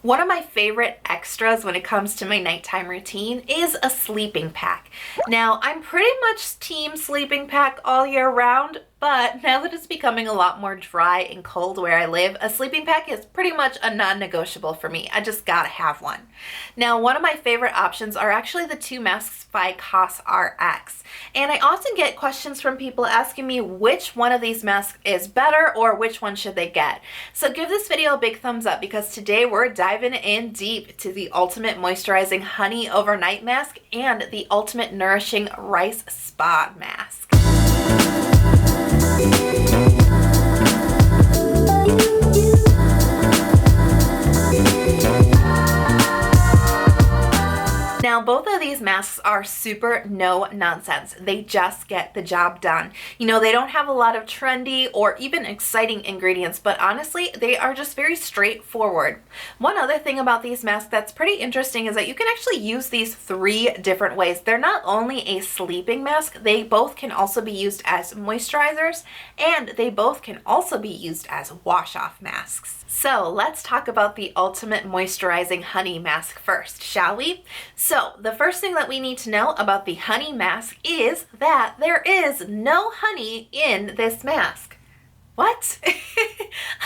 One of my favorite extras when it comes to my nighttime routine is a sleeping pack. Now, I'm pretty much team sleeping pack all year round, but now that it's becoming a lot more dry and cold where I live, a sleeping pack is pretty much a non-negotiable for me. I just gotta have one. Now, one of my favorite options are actually the two masks by Cosrx. And I often get questions from people asking me which one of these masks is better or which one should they get. So give this video a big thumbs up because today we're diving in deep to the Ultimate Moisturizing Honey Overnight Mask and the Ultimate Nourishing Rice Spa Mask. Now, both of these masks are super no nonsense. They just get the job done. You know, they don't have a lot of trendy or even exciting ingredients, but honestly, they are just very straightforward. One other thing about these masks that's pretty interesting is that you can actually use these 3 different ways. They're not only a sleeping mask, they both can also be used as moisturizers, and they both can also be used as wash-off masks. So let's talk about the Ultimate Moisturizing Honey Mask first, shall we? So the first thing that we need to know about the honey mask is that there is no honey in this mask. What?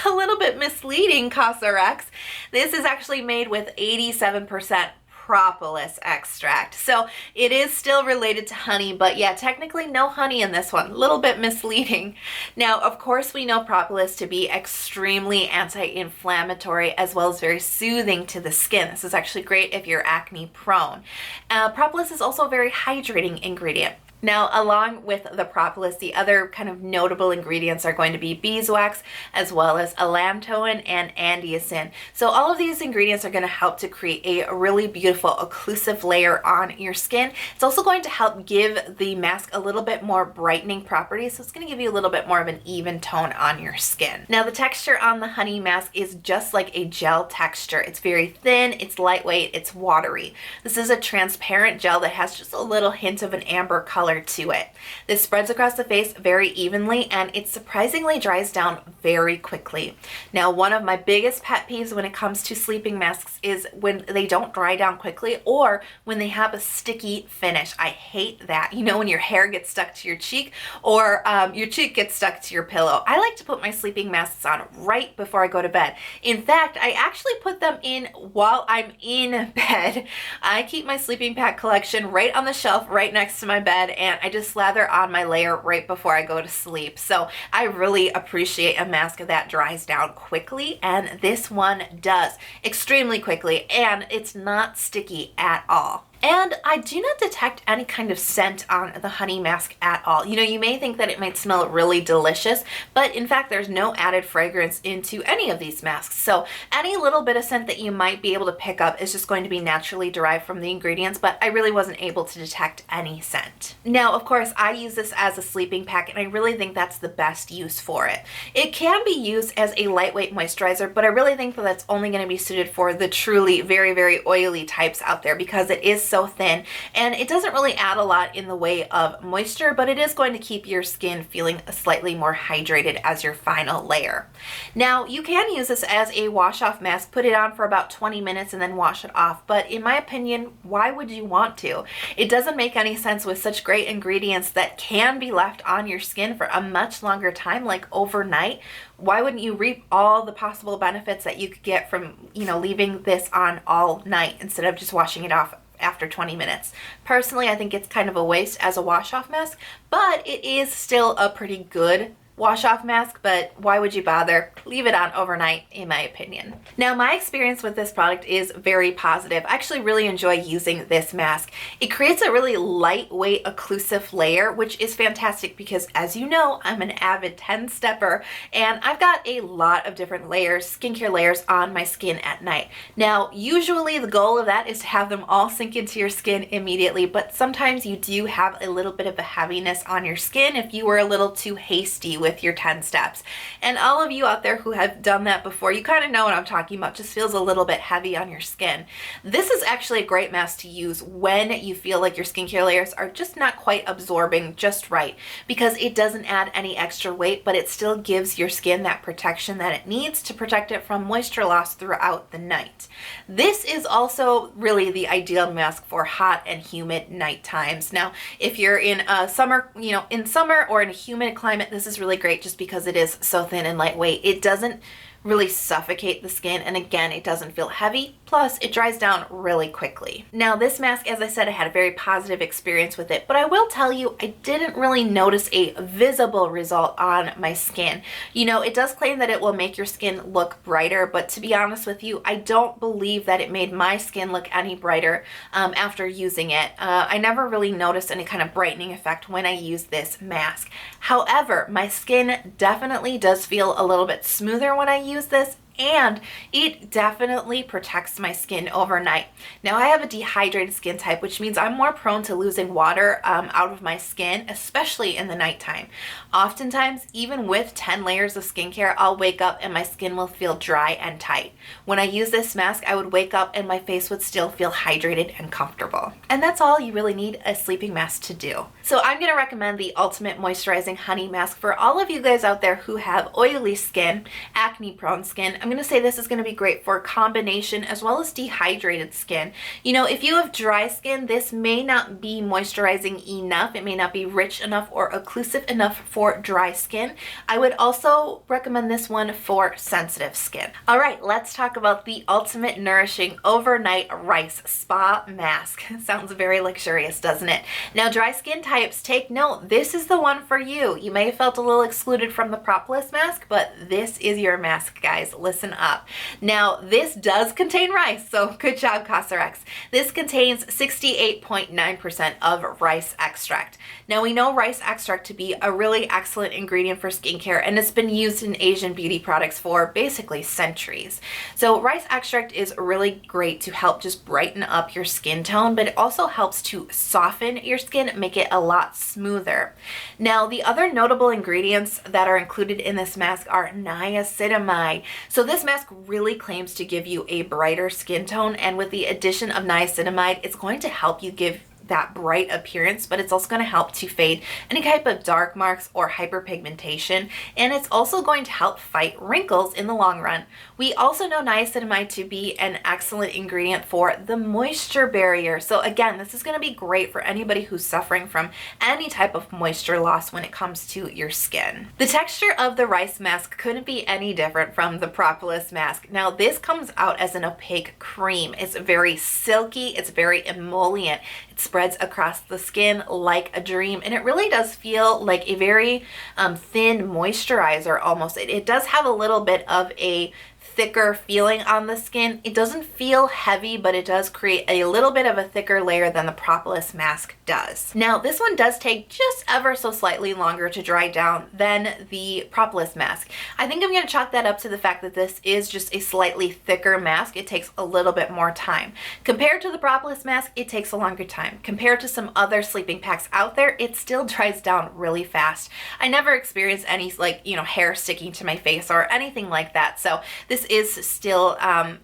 A little bit misleading, Cosrx. This is actually made with 87% Propolis extract. So it is still related to honey, but yeah, technically no honey in this one. A little bit misleading. Now, of course, we know propolis to be extremely anti-inflammatory as well as very soothing to the skin. This is actually great if you're acne prone. Propolis is also a very hydrating ingredient. Now, along with the propolis, the other kind of notable ingredients are going to be beeswax, as well as allantoin and andesite. So all of these ingredients are going to help to create a really beautiful occlusive layer on your skin. It's also going to help give the mask a little bit more brightening properties, so it's going to give you a little bit more of an even tone on your skin. Now, the texture on the honey mask is just like a gel texture. It's very thin, it's lightweight, it's watery. This is a transparent gel that has just a little hint of an amber color to it. This spreads across the face very evenly and it surprisingly dries down very quickly. Now, one of my biggest pet peeves when it comes to sleeping masks is when they don't dry down quickly or when they have a sticky finish. I hate that. You know, when your hair gets stuck to your cheek or your cheek gets stuck to your pillow. I like to put my sleeping masks on right before I go to bed. In fact, I actually put them in while I'm in bed. I keep my sleeping pack collection right on the shelf right next to my bed, and I just slather on my layer right before I go to sleep. So I really appreciate a mask that dries down quickly, and this one does extremely quickly, and it's not sticky at all. And I do not detect any kind of scent on the honey mask at all. You know, you may think that it might smell really delicious, but in fact, there's no added fragrance into any of these masks. So any little bit of scent that you might be able to pick up is just going to be naturally derived from the ingredients, but I really wasn't able to detect any scent. Now, of course, I use this as a sleeping pack, and I really think that's the best use for it. It can be used as a lightweight moisturizer, but I really think that that's only going to be suited for the truly very, very oily types out there because it is so thin and it doesn't really add a lot in the way of moisture, but it is going to keep your skin feeling slightly more hydrated as your final layer. Now, you can use this as a wash-off mask, put it on for about 20 minutes and then wash it off, but in my opinion, why would you want to? It doesn't make any sense with such great ingredients that can be left on your skin for a much longer time, like overnight. Why wouldn't you reap all the possible benefits that you could get from, you know, leaving this on all night instead of just washing it off after 20 minutes. Personally, I think it's kind of a waste as a wash-off mask, but it is still a pretty good wash-off mask, but why would you bother? Leave it on overnight, in my opinion. Now, my experience with this product is very positive. I actually really enjoy using this mask. It creates a really lightweight occlusive layer, which is fantastic because, as you know, I'm an avid 10-stepper, and I've got a lot of different layers, skincare layers on my skin at night. Now, usually the goal of that is to have them all sink into your skin immediately, but sometimes you do have a little bit of a heaviness on your skin if you were a little too hasty with your 10 steps. And all of you out there who have done that before, you kind of know what I'm talking about. Just feels a little bit heavy on your skin. This is actually a great mask to use when you feel like your skincare layers are just not quite absorbing just right, because it doesn't add any extra weight, but it still gives your skin that protection that it needs to protect it from moisture loss throughout the night. This is also really the ideal mask for hot and humid night times. Now, if you're in a summer, in summer or in a humid climate, this is really great just because it is so thin and lightweight. It doesn't really suffocate the skin, and again, it doesn't feel heavy, plus it dries down really quickly. Now this mask, as I said, I had a very positive experience with it, but I will tell you, I didn't really notice a visible result on my skin. It does claim that it will make your skin look brighter, but to be honest with you, I don't believe that it made my skin look any brighter after using it. I never really noticed any kind of brightening effect when I used this mask. However, my skin definitely does feel a little bit smoother when I use this, and it definitely protects my skin overnight. Now, I have a dehydrated skin type, which means I'm more prone to losing water out of my skin, especially in the nighttime. Oftentimes, even with 10 layers of skincare, I'll wake up and my skin will feel dry and tight. When I use this mask, I would wake up and my face would still feel hydrated and comfortable. And that's all you really need a sleeping mask to do. So I'm going to recommend the Ultimate Moisturizing Honey Mask for all of you guys out there who have oily skin, acne-prone skin. I'm going to say this is going to be great for combination as well as dehydrated skin. If you have dry skin, this may not be moisturizing enough. It may not be rich enough or occlusive enough for dry skin. I would also recommend this one for sensitive skin. All right, let's talk about the Ultimate Nourishing Overnight Rice Spa Mask. Sounds very luxurious, doesn't it? Now, dry skin types, take note. This is the one for you. You may have felt a little excluded from the Propolis mask, but this is your mask, guys. Listen up. Now, this does contain rice, so good job, Cosrx. This contains 68.9% of rice extract. Now, we know rice extract to be a really excellent ingredient for skincare, and it's been used in Asian beauty products for basically centuries. So rice extract is really great to help just brighten up your skin tone, but it also helps to soften your skin, make it a lot smoother. Now, the other notable ingredients that are included in this mask are niacinamide. So this mask really claims to give you a brighter skin tone, and with the addition of niacinamide, it's going to help you give that bright appearance, but it's also going to help to fade any type of dark marks or hyperpigmentation, and it's also going to help fight wrinkles in the long run. We also know niacinamide to be an excellent ingredient for the moisture barrier. So again, this is going to be great for anybody who's suffering from any type of moisture loss when it comes to your skin. The texture of the rice mask couldn't be any different from the Propolis mask. Now, this comes out as an opaque cream. It's very silky, it's very emollient. It spreads across the skin like a dream, and it really does feel like a very thin moisturizer almost. It does have a little bit of a thicker feeling on the skin. It doesn't feel heavy, but it does create a little bit of a thicker layer than the Propolis mask does. Now, this one does take just ever so slightly longer to dry down than the Propolis mask. I think I'm going to chalk that up to the fact that this is just a slightly thicker mask. It takes a little bit more time. Compared to the Propolis mask, it takes a longer time. Compared to some other sleeping packs out there, it still dries down really fast. I never experienced any hair sticking to my face or anything like that. So this is still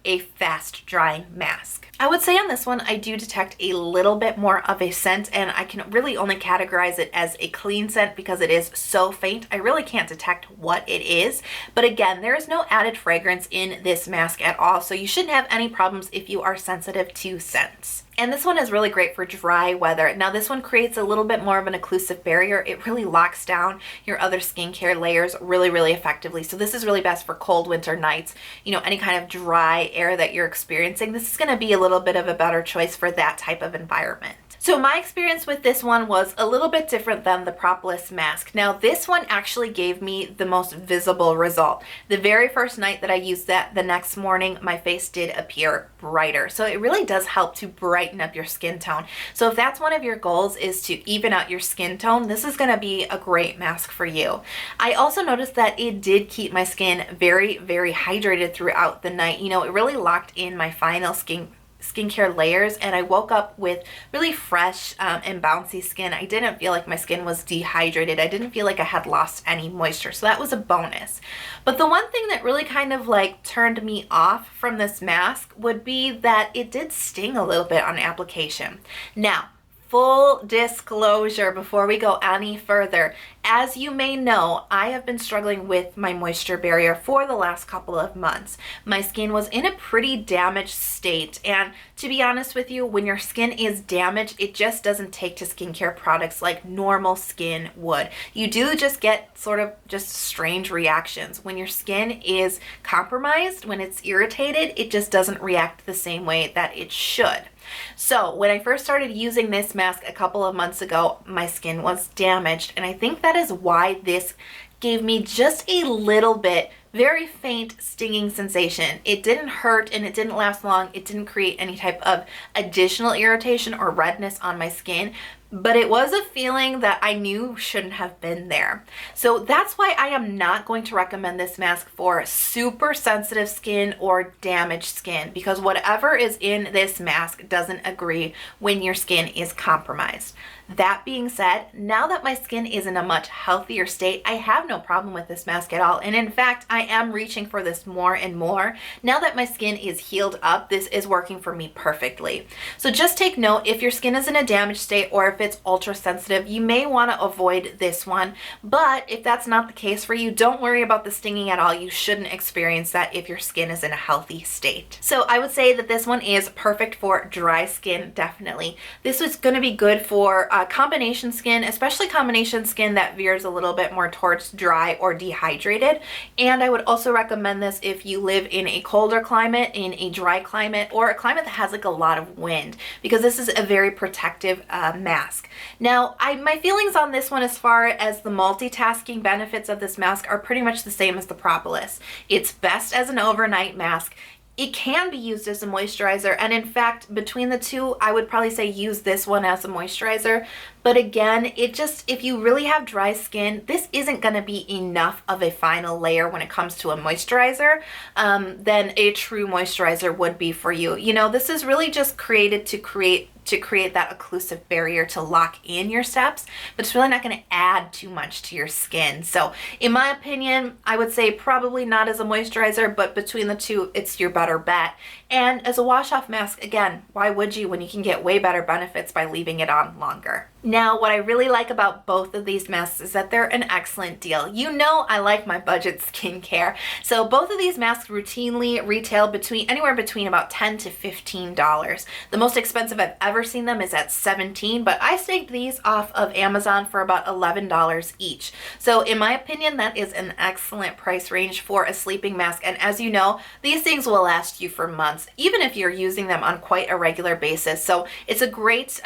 a fast drying mask. I would say on this one, I do detect a little bit more of a scent, and I can really only categorize it as a clean scent because it is so faint. I really can't detect what it is. But again, there is no added fragrance in this mask at all, so you shouldn't have any problems if you are sensitive to scents. And this one is really great for dry weather. Now, this one creates a little bit more of an occlusive barrier. It really locks down your other skincare layers really, really effectively. So this is really best for cold winter nights, any kind of dry air that you're experiencing. This is going to be a little bit of a better choice for that type of environment. So my experience with this one was a little bit different than the Propolis mask. Now, this one actually gave me the most visible result. The very first night that I used that, the next morning, my face did appear brighter. So it really does help to brighten up your skin tone. So if that's one of your goals, is to even out your skin tone, this is going to be a great mask for you. I also noticed that it did keep my skin very, very hydrated throughout the night. It really locked in my final skin skincare layers, and I woke up with really fresh and bouncy skin. I didn't feel like my skin was dehydrated. I didn't feel like I had lost any moisture, so that was a bonus. But the one thing that really kind of like turned me off from this mask would be that it did sting a little bit on application. Now, full disclosure before we go any further, as you may know, I have been struggling with my moisture barrier for the last couple of months. My skin was in a pretty damaged state, and to be honest with you, when your skin is damaged, it just doesn't take to skincare products like normal skin would. You do just get sort of just strange reactions. When your skin is compromised, when it's irritated, it just doesn't react the same way that it should. So when I first started using this mask a couple of months ago, my skin was damaged, and I think that is why this gave me just a little bit, very faint stinging sensation. It didn't hurt and it didn't last long. It didn't create any type of additional irritation or redness on my skin, but it was a feeling that I knew shouldn't have been there. So that's why I am not going to recommend this mask for super sensitive skin or damaged skin, because whatever is in this mask doesn't agree when your skin is compromised. That being said, now that my skin is in a much healthier state, I have no problem with this mask at all. And in fact, I am reaching for this more and more. Now that my skin is healed up, this is working for me perfectly. So just take note, if your skin is in a damaged state or if it's ultra sensitive, you may want to avoid this one. But if that's not the case for you, don't worry about the stinging at all. You shouldn't experience that if your skin is in a healthy state. So I would say that this one is perfect for dry skin, definitely. This is going to be good for combination skin, especially combination skin that veers a little bit more towards dry or dehydrated. And I would also recommend this if you live in a colder climate, in a dry climate, or a climate that has like a lot of wind, because this is a very protective mask. Now, my feelings on this one as far as the multitasking benefits of this mask are pretty much the same as the Propolis. It's best as an overnight mask. It can be used as a moisturizer, and in fact, between the two, I would probably say use this one as a moisturizer. But again, if you really have dry skin, this isn't going to be enough of a final layer when it comes to a moisturizer than a true moisturizer would be for you. You know, this is really just created to create that occlusive barrier to lock in your steps, but it's really not going to add too much to your skin. So in my opinion, I would say probably not as a moisturizer, but between the two, it's your better bet. And as a wash-off mask, again, why would you when you can get way better benefits by leaving it on longer? Now, what I really like about both of these masks is that they're an excellent deal. You know I like my budget skincare. So both of these masks routinely retail anywhere between about $10 to $15. The most expensive I've ever seen them is at $17, but I snagged these off of Amazon for about $11 each. So in my opinion, that is an excellent price range for a sleeping mask. And as you know, these things will last you for months, even if you're using them on quite a regular basis. So it's a great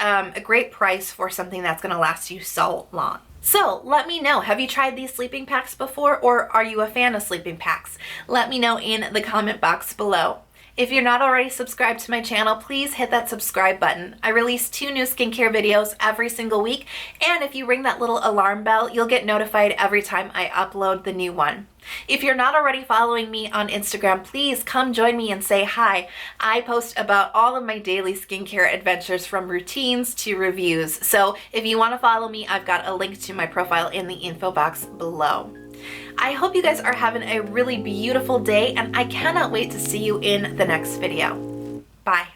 price for something that's going to last you so long. So let me know, have you tried these sleeping packs before, or are you a fan of sleeping packs? Let me know in the comment box below. If you're not already subscribed to my channel, please hit that subscribe button. I release 2 new skincare videos every single week, and if you ring that little alarm bell, you'll get notified every time I upload the new one. If you're not already following me on Instagram, please come join me and say hi. I post about all of my daily skincare adventures, from routines to reviews. So if you want to follow me, I've got a link to my profile in the info box below. I hope you guys are having a really beautiful day, and I cannot wait to see you in the next video. Bye.